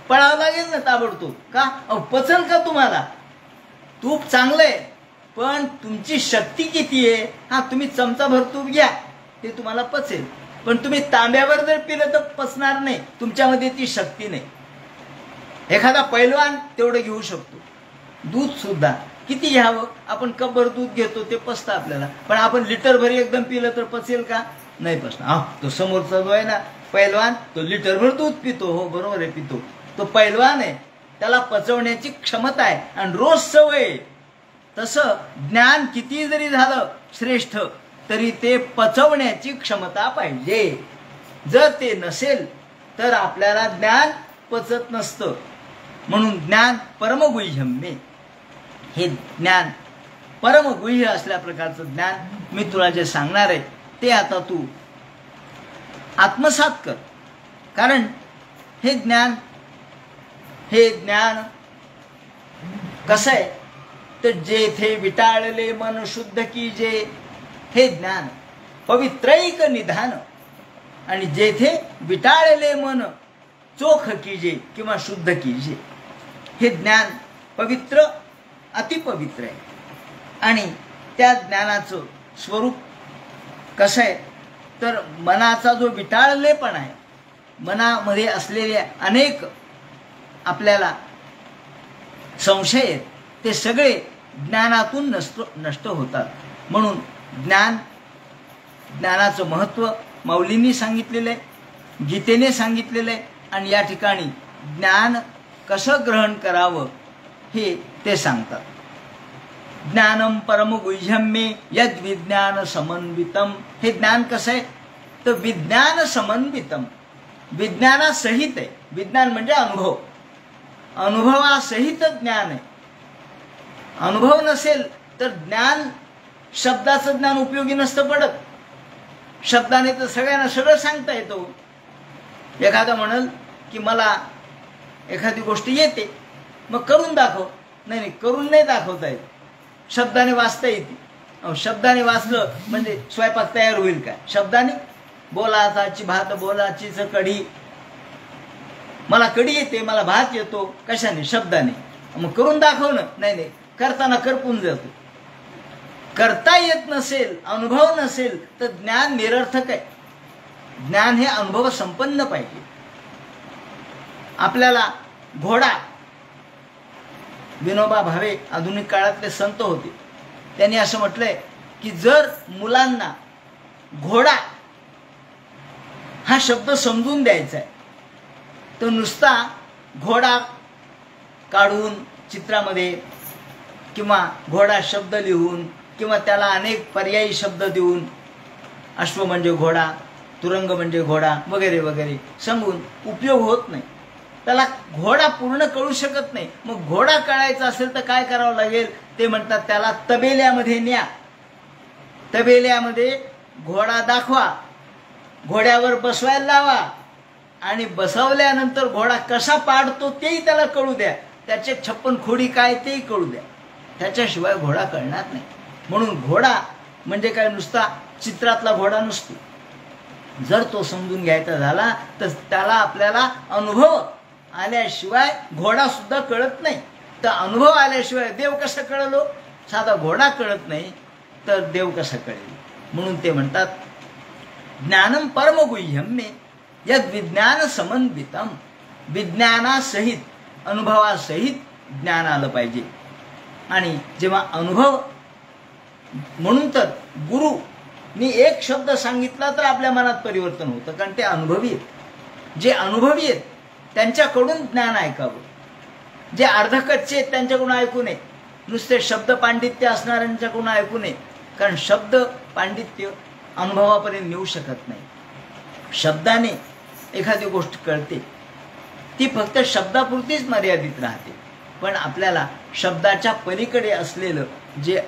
पळावं लागेल ना ताबडतोब. का पचन का तुम्हाला? तूप चांगलं आहे पण तुमची शक्ती किती आहे? हा, तुम्ही चमचाभर तूप घ्या ते तुम्हाला पचेल, पण तुम्ही तांब्यावर जर पिलं तर पचणार नाही, तुमच्यामध्ये ती शक्ती नाही. एखादा पैलवान तेवढं घेऊ शकतो. दूध सुद्धा किती घ्यावं? आपण कपभर दूध घेतो ते पचतं आपल्याला, पण आपण लिटरभर एकदम पिलं तर पचेल का? नाही पचणार. तो समोरचा जो आहे ना पैलवान, तो लिटरभर दूध पितो. हो बरोबर आहे, पितो. तो पैलवान आहे, त्याला पचवण्याची क्षमता आहे आणि रोज सवय. तसं ज्ञान किती जरी झालं श्रेष्ठ तरी ते पचवण्याची क्षमता पाहिजे. जर ते नसेल तर आपल्याला ज्ञान पचत नसतं. म्हणून ज्ञान परमगुह्यम मे, हे ज्ञान परमगुह्य असल्या प्रकारचं ज्ञान मी तुला जे सांगणार आहे ते आता तू आत्मसात कर. कारण हे ज्ञान कसं आहे तर जेथे विटाळले मन शुद्ध कीजे, हे ज्ञान पवित्रैक निधान. आणि जेथे विटाळले मन चोख कीजे किंवा शुद्ध कीजे, हे ज्ञान पवित्र अतिपवित्र आहे. आणि त्या ज्ञानाचं स्वरूप कसं आहे तर मनाचा जो विटाळलेपणा आहे, मनामध्ये असलेले अनेक आपल्याला संशय आहेत, ते सगळे ज्ञानातून नष्ट होतात. म्हणून ज्ञानाचं महत्त्व माऊलींनी सांगितलेलं आहे, गीतेने सांगितलेलं आहे. आणि या ठिकाणी ज्ञान कसं ग्रहण करावं हे ते सांगतात. ज्ञानम परमगुह्यम मे यद विज्ञान समन्वितम, हे ज्ञान कसं आहे तर विज्ञान समन्वितम, विज्ञानासहित आहे. विज्ञान म्हणजे अनुभव, अनुभवासहित ज्ञान आहे. अनुभव नसेल तर ज्ञान, शब्दाचं ज्ञान उपयोगी नसतं पडत. शब्दाने तर सगळ्यांना सगळं सांगता येतं. एखादा म्हणल की मला एखादी गोष्ट येते, मग करून दाखव. नाही, करून नाही दाखवता येत, शब्दाने वाचता येते. शब्दाने वाचलं म्हणजे स्वयंपाक तयार होईल काय? शब्दाने बोलाची भात, बोलाचीच कढी. मला कढी येते, मला भात येतो, कशाने? शब्दाने. मग करून दाखव ना. नाही, करताना करपून जातो. करता येत नसेल, अनुभव नसेल तर ज्ञान निरर्थक आहे. ज्ञान हे अनुभव संपन्न पाहिजे. आपल्याला घोडा, विनोबा भावे आधुनिक काळातले संत होते, त्यांनी असं म्हटलंय की जर मुलांना घोडा हा शब्द समजून द्यायचा आहे तर नुसता घोडा काढून चित्रामध्ये किंवा घोडा शब्द लिहून किंवा त्याला अनेक पर्यायी शब्द देऊन, अश्व म्हणजे घोडा, तुरंग म्हणजे घोडा वगैरे वगैरे सांगून उपयोग होत नाही. त्याला घोडा पूर्ण कळू शकत नाही. मग घोडा कळायचा असेल तर काय करावं लागेल? ते म्हणतात त्याला तबेल्यामध्ये न्या, तबेल्यामध्ये घोडा दाखवा, घोड्यावर बसवायला लावा आणि बसवल्यानंतर घोडा कसा पाडतो तेही त्याला कळू द्या, त्याचे 56 खोडी काय तेही कळू द्या. त्याच्याशिवाय घोडा कळणार नाही. म्हणून घोडा म्हणजे काय नुसता चित्रातला घोडा नसतो. जर तो समजून घ्यायचा झाला तर त्याला आपल्याला अनुभव आल्याशिवाय घोडा सुद्धा कळत नाही. तर अनुभव आल्याशिवाय देव कसं कळलो? साधा घोडा कळत नाही तर देव कसा कळेल? म्हणून ते म्हणतात ज्ञानम परमगुह्यम मे यद विज्ञान समन्वितम. विज्ञानासहित, अनुभवासहित ज्ञान आलं पाहिजे. आणि जेव्हा अनुभव, म्हणून तर गुरुनी एक शब्द सांगितला तर आपल्या मनात परिवर्तन होतं, कारण ते अनुभवी आहेत. जे अनुभवी आहेत त्यांच्याकडून ज्ञान ऐकावं. जे अर्धकच्चे आहेत त्यांच्याकडून ऐकू नये. नुसते शब्द पांडित्य असणाऱ्यांच्याकडून ऐकू नये, कारण शब्द पांडित्य अनुभवापर्यंत नेऊ शकत नाही. शब्दाने एखादी गोष्ट कळते, ती फक्त शब्दापुरतीच मर्यादित राहते. पण आपल्याला शब्दाच्या पलीकडे असलेलं, जे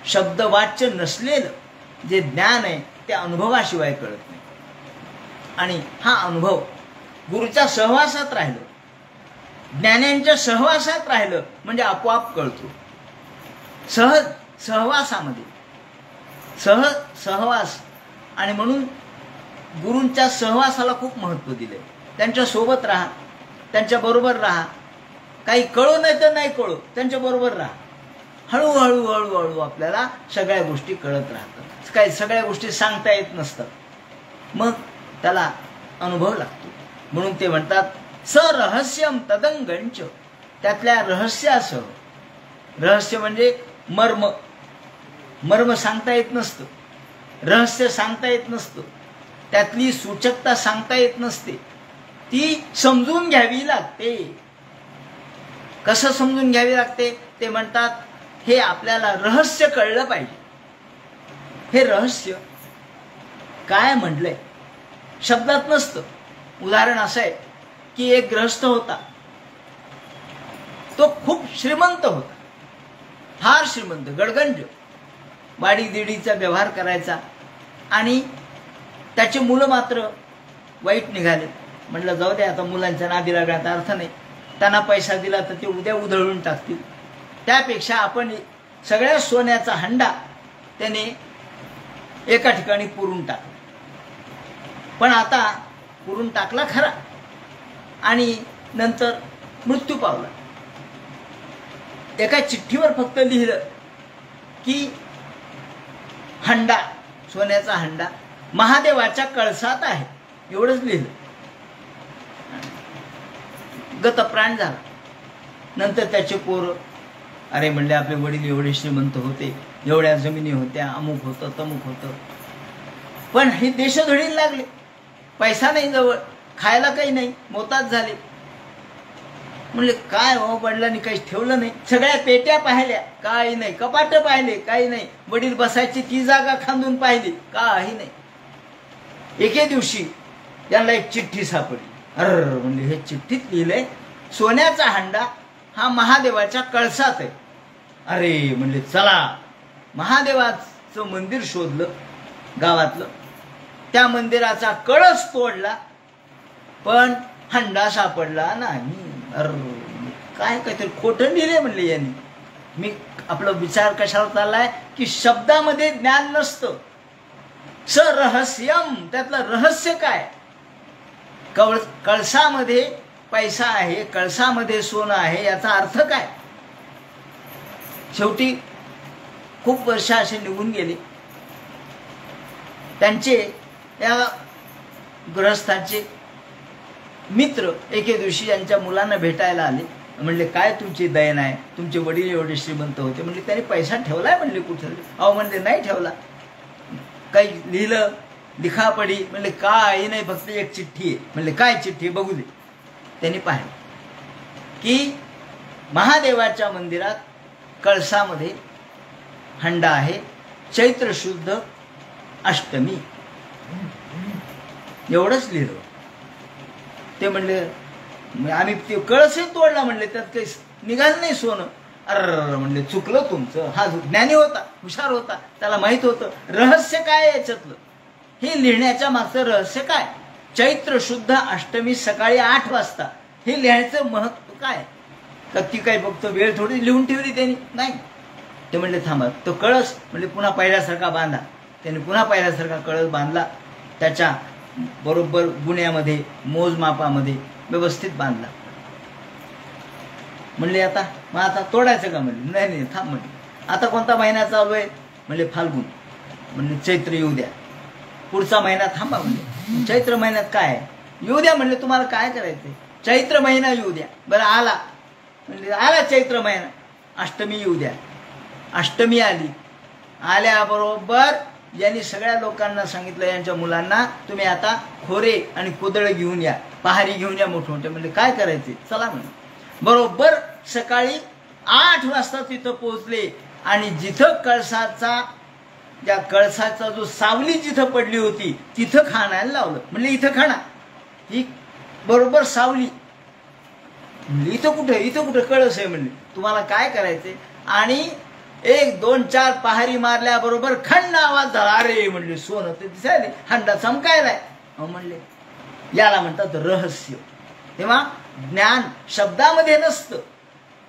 शब्दवाच्य नसलेलं जे ज्ञान आहे ते अनुभवाशिवाय कळत नाही. आणि हा अनुभव गुरुच्या सहवासात राहिलं, ज्ञानांच्या सहवासात राहिलं म्हणजे आपोआप कळतो. सहवासामध्ये सहवास. आणि म्हणून गुरूंच्या सहवासाला खूप महत्त्व दिले. त्यांच्या सोबत राहा, त्यांच्या बरोबर राहा. काही कळो नाही तर नाही कळो, त्यांच्या बरोबर राहा. हळूहळू हळूहळू आपल्याला सगळ्या गोष्टी कळत राहतात. काही सगळ्या गोष्टी सांगता येत नसतात, मग त्याला अनुभव लागतो. म्हणून ते म्हणतात सरहस्यम तदंगंच. त्यातल्या रहस्यासह, रहस्य म्हणजे मर्म, मर्म सांगता येत नसतं, रहस्य सांगता येत नसतं, त्यातली सूचकता सांगता येत नसते, ती समजून घ्यावी लागते. कसं समजून घ्यावी लागते? ते म्हणतात हे आपल्याला रहस्य कळलं पाहिजे. हे रहस्य काय म्हटलंय शब्दात नसतं. उदाहरण असं आहे की एक गृहस्थ होता, तो खूप श्रीमंत होता, फार श्रीमंत, गडगंज, वाडीदिडीचा व्यवहार करायचा. आणि त्याची मुलं मात्र वाईट निघाले. म्हटलं जाऊ दे, आता मुलांच्या नादी लागण्यात अर्थ नाही. त्यांना पैसा दिला तर ते उद्या उधळून टाकतील. त्यापेक्षा आपण सगळ्या सोन्याचा हंडा त्याने एका ठिकाणी पुरून टाकला. पण आता पुरून टाकला खरा आणि नंतर मृत्यू पावला. एका चिठ्ठीवर फक्त लिहिलं की हंडा, सोन्याचा हंडा महादेवाच्या कळसात आहे, एवढंच लिहिलं. गतप्राण झाला. नंतर त्याचे पोरं अरे म्हणले आपले वडील एवढे श्रीमंत होते, एवढ्या जमिनी होत्या, अमुक होतं तमुक होतं, पण हे देशोधडीला लागले, पैसा नाही जवळ, खायला काही नाही, मोताज झाले. म्हणले काय हो, वडिलांनी काहीच ठेवलं नाही. सगळ्या पेट्या पाहिल्या, काही नाही. कपाट पाहिले, काही नाही. वडील बसायची ती जागा खांदून पाहिली, काही नाही. एके दिवशी यांना एक चिठ्ठी सापडली. अरे म्हणजे हे चिठ्ठीत लिहिलंय सोन्याचा हंडा हा महादेवाच्या कळसात आहे. अरे म्हणले चला, महादेवाचं मंदिर शोधलं गावातलं, त्या मंदिराचा कळस तोडला, पण हंडा सापडला नाही. अरे काय काहीतरी खोटं लिहिले म्हणले यांनी. मी आपला विचार कशावर चाललाय की शब्दामध्ये ज्ञान नसतं. सरहस्यम, त्यातलं रहस्य काय? कळसामध्ये पैसा आहे, कळसामध्ये सोनं आहे, याचा अर्थ काय? शेवटी खूप वर्ष असे निघून गेले. त्यांचे या गृहस्थांचे मित्र एके दिवशी यांच्या मुलांना भेटायला आले. म्हणले काय तुमची दयन आहे, तुमचे वडील एवढे श्रीमंत होते. म्हणजे त्यांनी पैसा ठेवलाय म्हणले कुठे? अहो म्हणले नाही ठेवला. काही लिहिलं लिखापडी? म्हणले काय नाही, फक्त एक चिठ्ठी आहे. म्हणले काय चिठ्ठी? बघू दे. त्यांनी पाहिलं की महादेवाच्या मंदिरात कळसामध्ये हंडा आहे, चैत्र शुद्ध अष्टमी, एवढंच लिहिलं. ते म्हणले आम्ही ते कळसही तोडला म्हणले, त्यात काही निघालं नाही सोनं. अर म्हणले चुकलं तुमचं. हा ज्ञानी होता, हुशार होता, त्याला माहित होतं रहस्य काय याच्यातलं, हे लिहिण्याच्या मागचं रहस्य काय. चैत्र शुद्ध अष्टमी सकाळी 8 वाजता हे लिहायचं महत्व काय. का ती काही फक्त वेळ थोडी लिहून ठेवली त्यांनी, नाही. ते म्हणले थांबा, तो कळस म्हणजे पुन्हा पहिल्यासारखा बांधा. त्यांनी पुन्हा पहिल्यासारखा कळस बांधला, त्याच्या बरोबर गुण्यामध्ये मोजमापामध्ये व्यवस्थित बांधला. म्हणले आता मग आता तोडायचं का. म्हणले नाही नाही थांब. म्हणले आता कोणता महिना चालू आहे. म्हणले फाल्गुन. म्हणले चैत्र येऊ द्या, पुढचा महिना थांबा. म्हणले चैत्र महिन्यात काय आहे, येऊ द्या. म्हणले तुम्हाला काय करायचंय, चैत्र महिना येऊ द्या. बरं आला. म्हणले आला चैत्र महिना, अष्टमी येऊ द्या. अष्टमी आली. आल्याबरोबर यांनी सगळ्या लोकांना सांगितलं, यांच्या मुलांना तुम्ही आता खोरे आणि कोदळ घेऊन या, पहारी घेऊन या मोठे मोठे. म्हणजे काय करायचे चला म्हणे. बरोबर सकाळी 8 वाजता तिथं पोहोचले आणि जिथं कळसाचा, त्या कळसाचा जो सावली जिथं पडली होती तिथं खाणायला लावलं. म्हणले इथं खाणा. ही बरोबर सावली. म्हणले इथं कुठं कळस आहे. म्हणले तुम्हाला काय करायचे. आणि 1 2 4 पहारी मारल्याबरोबर खंड आवाज झाला. अरे म्हणले सोनं ते दिसायले, हंडा चमकायलाय. म्हणले याला म्हणतात रहस्य. तेव्हा ज्ञान शब्दामध्ये नसतं,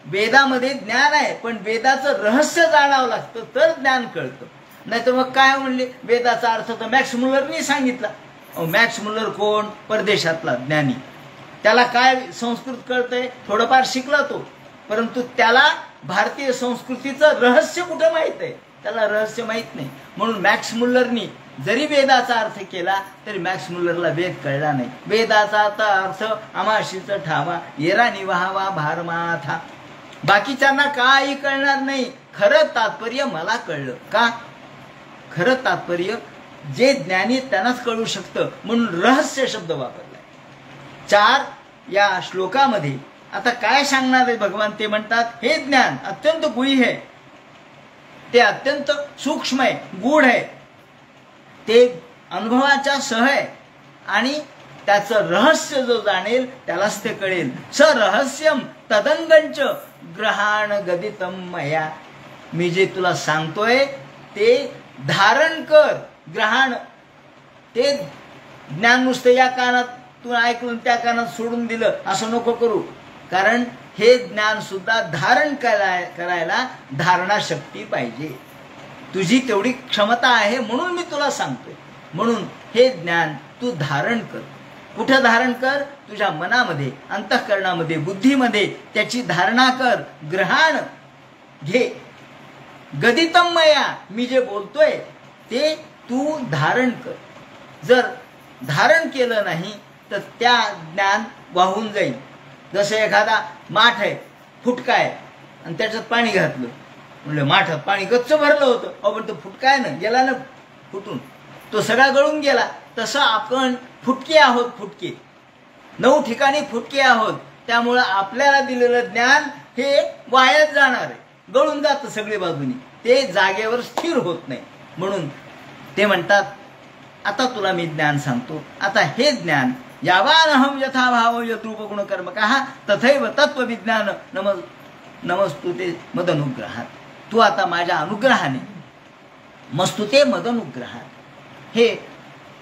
वेदामध्ये ज्ञान आहे, पण वेदाचं रहस्य जाणावं लागतं तर ज्ञान कळतं. नाही तर मग काय म्हणले, वेदाचा अर्थ तर मॅक्स मुलरनी सांगितला. मॅक्स मुलर कोण, परदेशातला ज्ञानी. त्याला काय संस्कृत कळतंय, थोडंफार शिकला तो, परंतु त्याला भारतीय संस्कृतीचं रहस्य कुठं माहित आहे, त्याला रहस्य माहित नाही. म्हणून मॅक्स मुलरनी जरी वेदाचा अर्थ केला तरी मॅक्स मुलरला वेद कळला नाही. वेदाचा अर्थ आमाशीचं ठावा, येरानी वहावा भारमाथा. बाकीच्यांना काही कळणार नाही. खरं तात्पर्य मला कळलं. का, खरं तात्पर्य जे ज्ञानी त्यांनाच कळू शकतं, म्हणून रहस्य शब्द वापरलाय. 4 या श्लोकामध्ये आता काय सांगणार आहे भगवान. ते म्हणतात हे ज्ञान अत्यंत गुह्य आहे, ते अत्यंत सूक्ष्म आहे, गूढ आहे, ते अनुभवाच्या सह आहे आणि त्याचं रहस्य जो जाणेल त्यालाच ते कळेल. स रहस्यम तदंगंच ग्रहाण गदितम मया. मी जे तुला सांगतोय ते धारण कर. ग्रहण ते ज्ञान नुसतं या कानात तू ऐकून त्या कानात सोडून दिलं असं नको करू. कारण हे ज्ञान सुद्धा धारण करायला धारणा शक्ती पाहिजे. तुझी तेवढी क्षमता आहे म्हणून मी तुला सांगतोय. म्हणून हे ज्ञान तू धारण कर. कुठं धारण कर, तुझ्या मनामध्ये, अंतःकरणामध्ये, बुद्धीमध्ये त्याची धारणा कर. ग्रहण घे. गदितम मया, मी जे बोलतोय ते तू धारण कर. जर धारण केलं नाही तर त्या ज्ञान वाहून जाईल. जसं एखादा माठ आहे, फुटका आहे आणि त्याच्यात पाणी घातलं. म्हणलं माठात पाणी गच्च भरलं होतं, पण तो फुटका आहे ना, गेला ना फुटून, तो सगळा गळून गेला. तसं आपण फुटके आहोत, फुटके 9 ठिकाणी फुटके आहोत. त्यामुळं आपल्याला दिलेलं ज्ञान हे वायाच जाणार आहे, गळून जातं सगळी बाजूनी, ते जागेवर स्थिर होत नाही. म्हणून ते म्हणतात आता तुला मी ज्ञान सांगतो. आता हे ज्ञान यावानहम यथा भाव यद्रूप गुण कर्मकः तथैव तत्वविज्ञान नमस्तुते मदनुग्रहात. तू आता माझ्या अनुग्रहाने, मस्तुते मदनुग्रहात, हे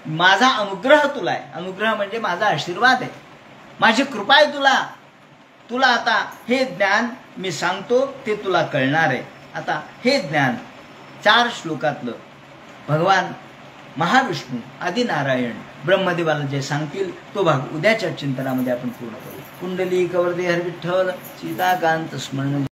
माझा अनुग्रह तुला आहे. अनुग्रह म्हणजे माझा आशीर्वाद आहे, माझी कृपा आहे तुला. तुला आता हे ज्ञान मी सांगतो ते तुला कळणार आहे. आता हे ज्ञान 4 श्लोकातलं भगवान महाविष्णू आदिनारायण ब्रह्मदेवाला जे सांगतील तो भाग उद्याच्या चिंतनामध्ये आपण पूर्ण करू. कुंडली कवरदे हर विठ्ठल सीताकांत स्मरण.